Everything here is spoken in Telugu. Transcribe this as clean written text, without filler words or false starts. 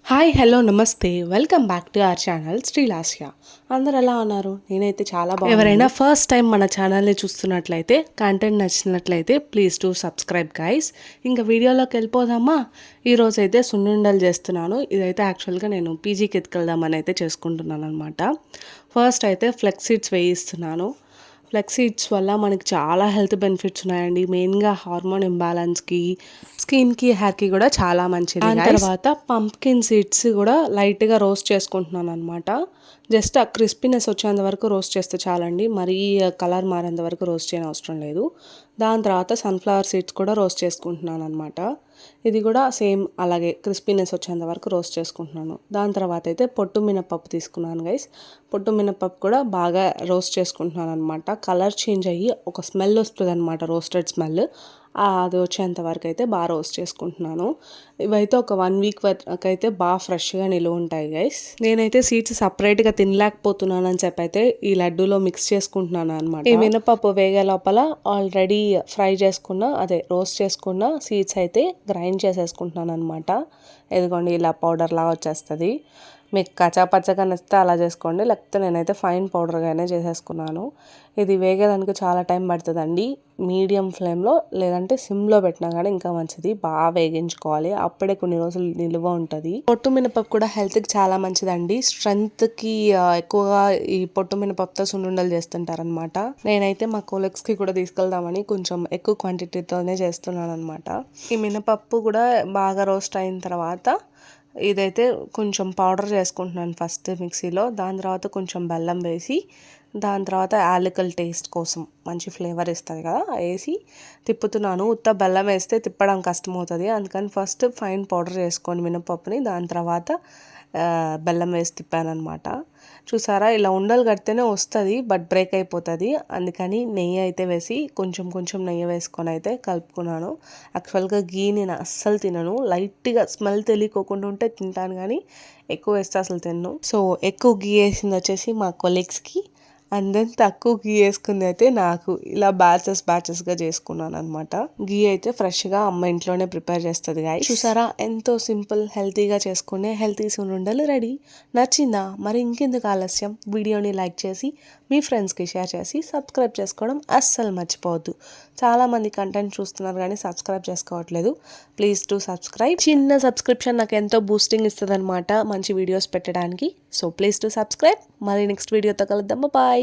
హాయ్ హలో నమస్తే welcome back to our channel Srilasya. అందరు ఎలా ఉన్నారు? నేనైతే చాలా బాగున్నాను. ఎవరైనా ఫస్ట్ టైం మన ఛానల్ని చూస్తున్నట్లయితే కంటెంట్ నచ్చినట్లయితే ప్లీజ్ టు సబ్స్క్రైబ్ గైస్. ఇంకా వీడియోలోకి వెళ్ళిపోదామా? ఈరోజు అయితే సున్నుండలు చేస్తున్నాను. ఇదైతే యాక్చువల్గా నేను పీజీకి ఎత్తుకెళ్దామని అయితే చేసుకుంటున్నాను అనమాట. ఫస్ట్ అయితే ఫ్లెక్స్ సీడ్స్ వేయిస్తున్నాను. ఫ్లెక్స్ సీడ్స్ వల్ల మనకి చాలా హెల్త్ బెనిఫిట్స్ ఉన్నాయండి. మెయిన్గా హార్మోన్ ఇంబ్యాలెన్స్కి, స్కిన్కి, హెయిర్కి కూడా చాలా మంచిది. దాని తర్వాత పంప్కిన్ సీడ్స్ కూడా లైట్గా రోస్ట్ చేసుకుంటున్నాను అనమాట. జస్ట్ ఆ క్రిస్పీనెస్ వచ్చేంత వరకు రోస్ట్ చేస్తే చాలండి, మరీ కలర్ మారేంత వరకు రోస్ట్ చేయని అవసరం లేదు. దాని తర్వాత సన్ఫ్లవర్ సీడ్స్ కూడా రోస్ట్ చేసుకుంటున్నాను అనమాట. ఇది కూడా సేమ్ అలాగే క్రిస్పీనెస్ వచ్చేంత వరకు రోస్ట్ చేసుకుంటున్నాను. దాని తర్వాత అయితే పొట్టు మినపప్పు తీసుకున్నాను గైస్. పొట్టు మినపప్పు కూడా బాగా రోస్ట్ చేసుకుంటున్నాను అనమాట. కలర్ చేంజ్ అయ్యి ఒక స్మెల్ వస్తుంది అనమాట, రోస్టెడ్ స్మెల్. అది వచ్చేంత వరకు అయితే బాగా రోస్ట్ చేసుకుంటున్నాను. ఇవైతే ఒక 1 వీక్ వరకు అయితే బాగా ఫ్రెష్గా నిలువ ఉంటాయి గైస్. నేనైతే సీడ్స్ సపరేట్గా తినలేకపోతున్నాను అని చెప్పి అయితే ఈ లడ్డూలో మిక్స్ చేసుకుంటున్నాను అనమాట. ఈ మినపప్పు వేగే లోపల ఆల్రెడీ ఫ్రై చేసుకున్న, అదే రోస్ట్ చేసుకున్న సీడ్స్ అయితే గ్రైండ్ చేసేసుకుంటున్నాను అనమాట. ఇదిగోండి ఇలా పౌడర్ లాగా వచ్చేస్తుంది. మీకు కచ్చాపచ్చగా నచ్చితే అలా చేసుకోండి, లేకపోతే నేనైతే ఫైన్ పౌడర్గానే చేసేసుకున్నాను. ఇది వేగేదానికి చాలా టైం పడుతుందండి. మీడియం ఫ్లేమ్లో లేదంటే సిమ్లో పెట్టినా కానీ ఇంకా మంచిది. బాగా వేగించుకోవాలి, అప్పుడే కొన్ని రోజులు నిలువ ఉంటుంది. పొట్టు మినపప్పు కూడా హెల్త్కి చాలా మంచిదండి. స్ట్రెంగ్త్కి ఎక్కువగా ఈ పొట్టు మినపప్పుతో సున్నుండలు చేస్తుంటారనమాట. నేనైతే మా కొలీగ్స్కి కూడా తీసుకెళ్దామని కొంచెం ఎక్కువ క్వాంటిటీతోనే చేస్తున్నాను అనమాట. ఈ మినపప్పు కూడా బాగా రోస్ట్ అయిన తర్వాత ఇదైతే కొంచెం పౌడర్ చేసుకుంటున్నాను ఫస్ట్ మిక్సీలో. దాని తర్వాత కొంచెం బెల్లం వేసి, దాని తర్వాత యాలకుల టేస్ట్ కోసం మంచి ఫ్లేవర్ ఇస్తుంది కదా, వేసి తిప్పుతున్నాను. ఉత్త బెల్లం వేస్తే తిప్పడం కష్టమవుతుంది, అందుకని ఫస్ట్ ఫైన్ పౌడర్ చేసుకోండి మినపప్పుని. దాని తర్వాత బెల్లం వేసి తిప్పాను అనమాట. చూసారా, ఇలా ఉండలు కడితేనే వస్తుంది, బట్ బ్రేక్ అయిపోతుంది. అందుకని నెయ్యి అయితే వేసి కొంచెం కొంచెం నెయ్యి వేసుకొని అయితే కలుపుకున్నాను. యాక్చువల్గా గీ నేను అస్సలు తినను. లైట్గా స్మెల్ తెలియకోకుండా ఉంటే తింటాను, కానీ ఎక్కువ వేస్తే అసలు తినను. సో ఎక్కువ గీ వేసింది వచ్చేసి మా కొలీగ్స్కి, అండ్ దెన్ తక్కువ గీ వేసుకుంది అయితే నాకు. ఇలా బ్యాచెస్గా చేసుకున్నాను అనమాట. గీ అయితే ఫ్రెష్గా అమ్మ ఇంట్లోనే ప్రిపేర్ చేస్తుంది గాయ. చూసారా, ఎంతో సింపుల్ హెల్తీగా చేసుకునే హెల్తీ సున్నుండలు రెడీ. నచ్చిందా? మరి ఇంకెందుకు ఆలస్యం, వీడియోని లైక్ చేసి మీ ఫ్రెండ్స్కి షేర్ చేసి సబ్స్క్రైబ్ చేసుకోవడం అస్సలు మర్చిపోవద్దు. చాలామంది కంటెంట్ చూస్తున్నారు కానీ సబ్స్క్రైబ్ చేసుకోవట్లేదు. Please to subscribe. చిన్న సబ్స్క్రిప్షన్ నాకు ఎంతో బూస్టింగ్ ఇస్తుంది అనమాట మంచి వీడియోస్ పెట్టడానికి. So please to subscribe. మరి నెక్స్ట్ వీడియోతో కలుద్దాం. బాయ్.